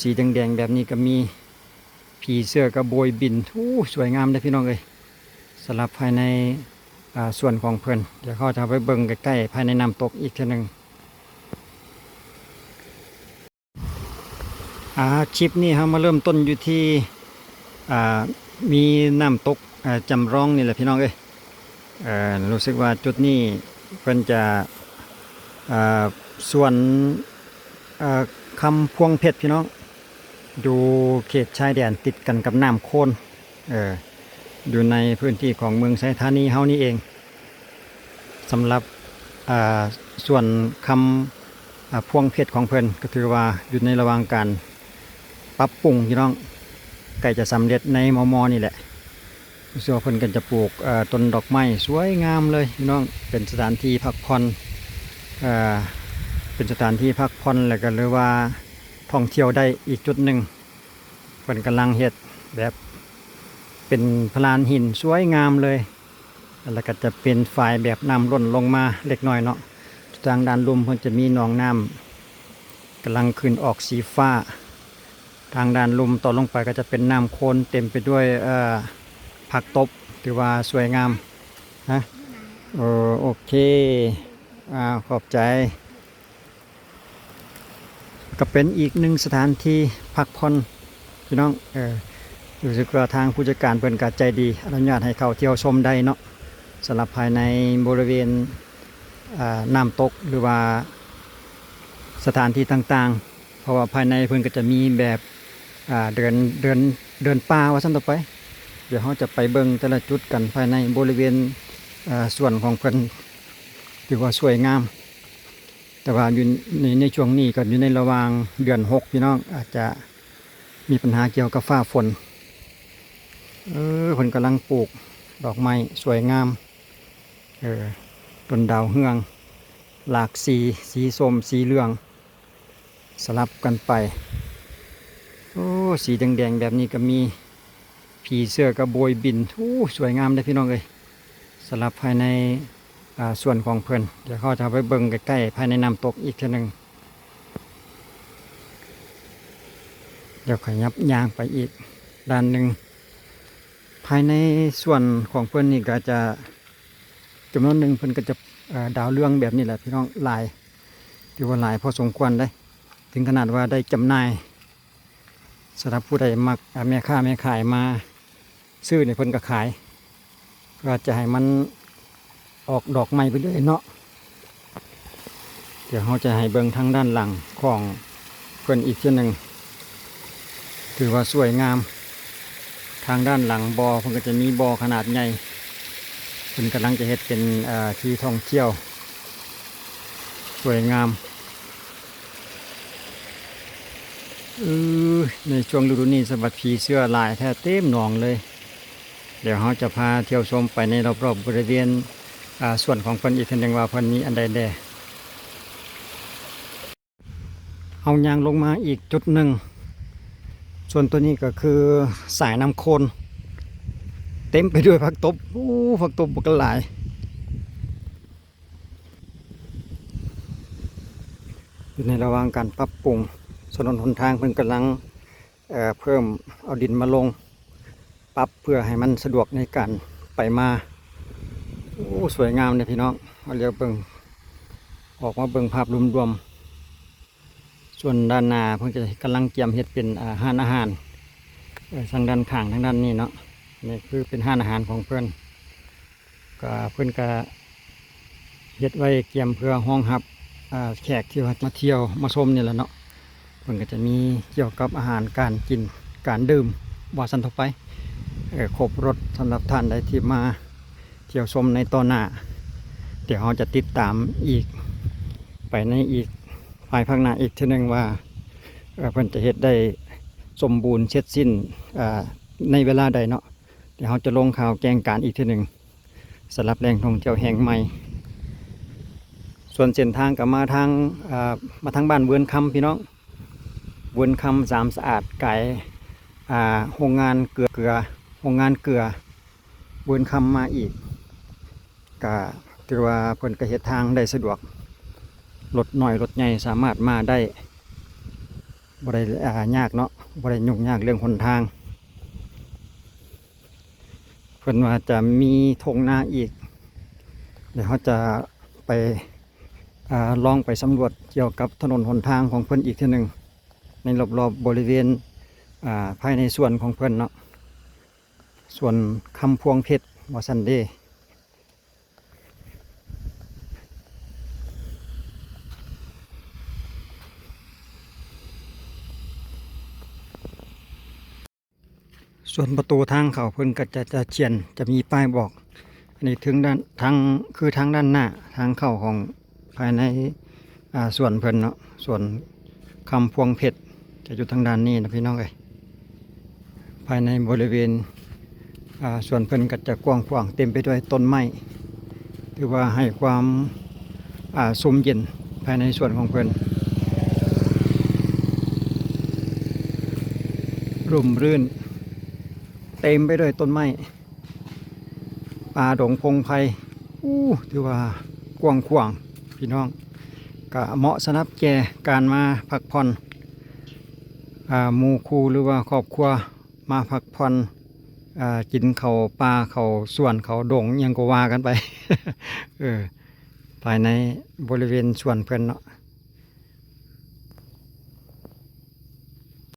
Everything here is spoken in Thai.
สีแดงๆแบบนี้ก็มีผีเสื้อกระโบยบินสวยงามเลยพี่น้องเลยสลับภายในส่วนของเพิ่นเดี๋ยวเขาจะไปเบิ่งใกล้ๆภายในน้ำตกอีกทีหนึ่งคลิปนี้เรามาเริ่มต้นอยู่ที่มีน้ำตกจำลองนี่แหละพี่น้องเอ้ยรู้สึกว่าจุดนี้เพิ่นจะส่วนคำพวงเพชรพี่น้องอยู่เขตชายแดนติดกันกับน้ำโคนอยู่ในพื้นที่ของเมืองไซธานีเฮานี่เองสำหรับส่วนคำพวงเพชรของเพิ่นก็ถือว่าอยู่ในระหว่างการปรับปรุงพี่น้องใกล้จะสำเร็จในมอนี่แหละรู้สึกว่าเพิ่นกันจะปลูกต้นดอกไม้สวยงามเลยพี่น้องเป็นสถานที่พักผ่อนเป็นสถานที่พักผ่อนแล้วก็หรือว่าท่องเที่ยวได้อีกจุดหนึ่งเพิ่นกำลังเฮ็ดแบบเป็นพลานหินสวยงามเลยแล้วก็จะเป็นฝายแบบน้ำล้นลงมาเล็กน้อยเนาะทางด้านลุ่มเพิ่นจะมีหนองน้ำกำลังขึ้นออกสีฟ้าทางด้านลุ่มต่อลงไปก็จะเป็นน้ำโคลนเต็มไปด้วยผักตบถือว่าสวยงามนะโอเคขอบใจก็เป็นอีกหนึ่งสถานที่พักผ่อนพี่น้องรู้สึกว่าทางผู้จัดการเพิ่นก็ใจดีอนุญาตให้เข้าเที่ยวชมได้เนาะสำหรับภายในบริเวณน้ำตกหรือว่าสถานที่ต่างๆเพราะว่าภายในเพิ่นก็จะมีแบบเดินป่าว่าซั่นต่อไปเดี๋ยวเราจะไปเบิ่งแต่ละจุดกันภายในบริเวณส่วนของเพิ่นถือว่าสวยงามแต่ว่าอยู่ในช่วงนี้ก็อยู่ในระหว่างเดือน6พี่น้องอาจจะมีปัญหาเกี่ยวกับฟ้าฝนเพิ่นกำลังปลูกดอกไม้สวยงามต้นดาวเฮืองหลากสีส้มสีเหลืองสลับกันไปสีแดงๆแบบนี้ก็มีผีเสื้อกระโบยบินสวยงามเลยพี่น้องเลยสลับภายในส่วนของเพิ่นเดี๋ยวเขาจะไปเบิ่งใกล้ๆภายในน้ำตกอีกทีหนึ่งเดี๋ยวขยับยางไปอีกด้านหนึ่งภายในส่วนของเพิ่นนี่ก็จะจำนวนหนึ่งเพิ่นก็จะดาวเรืองแบบนี้แหละพี่น้องลายที่ว่าลายพอสมควรได้ถึงขนาดว่าได้จำหน่ายสำหรับผู้ใดมักแม่ค้าแม่ขายมาซื้อในเพิ่นก็ขายก็จะให้มันออกดอกไม้ไปเรื่อยเนาะเดี๋ยวเขาจะให้เบิ่งทางด้านหลังของเพิ่นอีกทีหนึ่งถือว่าสวยงามทางด้านหลังบ่อเพิ่นก็จะมีบ่อขนาดใหญ่เพิ่นกำลังจะเฮ็ดเป็นที่ท่องเที่ยวสวยงามในช่วงฤดูนี้สำหรับผีเสื้อลายแท้เต็มหนองเลยเดี๋ยวเขาจะพาเที่ยวชมไปในรอบๆบริเวณส่วนของเพิ่นอีกทีหนึ่งว่าเพิ่นมีอันใดแด่เอายางลงมาอีกจุดหนึ่งส่วนตัวนี้ก็คือสายน้ำโคลนเต็มไปด้วยผักตบผักตบบุกหลายอยู่ในระหว่างการปรับปรุงถนนหนทางเพิ่นกำลังเพิ่มเอาดินมาลงปรับเพื่อให้มันสะดวกในการไปมาสวยงามเลยพี่น้องเอาเรียกเบิ่งออกมาเบิ่งภาพรวมๆส่วนด้านหน้าเพิ่นจะกำลังเตรียมเฮ็ดเป็นห้านอาหารทางด้านข้างทางด้านนี้เนาะนี่คือเป็นห้านอาหารของเพิ่นก็เพิ่นก็เฮ็ดไว้เตรียมเพื่อห้องรับแขกที่มาเที่ยวมาชมนี่แหละเนาะเพิ่นก็จะมีเกี่ยวกับอาหารการกินการดื่มว่าซั่นต่อไปครบรสสำหรับท่านใดที่มาเที่ยวชมในตอนหน้าเดี๋ยวเราจะติดตามอีกไปในอีกภายภาคหน้าอีกทีหนึ่งว่าเพิ่นจะเฮ็ดได้สมบูรณ์เสร็จสิ้นในเวลาใดเนาะเดี๋ยวเราจะลงข่าวแจ้งการอีกทีหนึ่งสำหรับแหล่งท่องเที่ยวแห่งใหม่ส่วนเส้นทางกับมาทางบ้านเวือนคำพี่น้องเวือนคำสามสะอาดไก่โรงงานเกลือโรงงานเกลือเวือนคำมาอีกก็ถือว่าเพิ่นก็เฮ็ดทางได้สะดวกรถหน่อยรถใหญ่สามารถมาได้ บ่ได้ยากเนาะบ่ได้ยุ่งยากเรื่องหนทางเพิ่นว่าจะมีทงนาอีกเดี๋ยวเขาจะไปลองไปสำรวจเกี่ยวกับถนนหนทางของเพิ่นอีกทีหนึ่งในรอบๆบริเวณภายในส่วนของเพิ่นเนาะส่วนคำพวงเพชรวอซันเดย์ส่วนประตูทางเขาเพิ่นก็จะเขียนจะมีป้ายบอกอันนี้ถึงด้านทางคือทางด้านหน้าทางเข้าของภายในส่วนเพิ่นเนาะส่วนคำพวงเพชรจะอยู่ทางด้านนี้นะพี่น้องเอ้ยภายในบริเวณส่วนเพิ่นก็จะกว้างขวางเต็มไปด้วยต้นไม้ถือว่าให้ความซุ่มเย็นภายในส่วนของเพิ่นร่มรื่นเต็มไปด้วยต้นไม้ป่าดงพงไพรถือว่ากว้างขวางพี่น้องก็เหมาะสำหรับแก่การมาพักผ่อนหมู่คู่หรือว่าครอบครัวมาพักผ่อนกินเขาป่าเขาสวนเขาดงยังก็ว่ากันไป ภายในบริเวณสวนเพิ่นเนาะ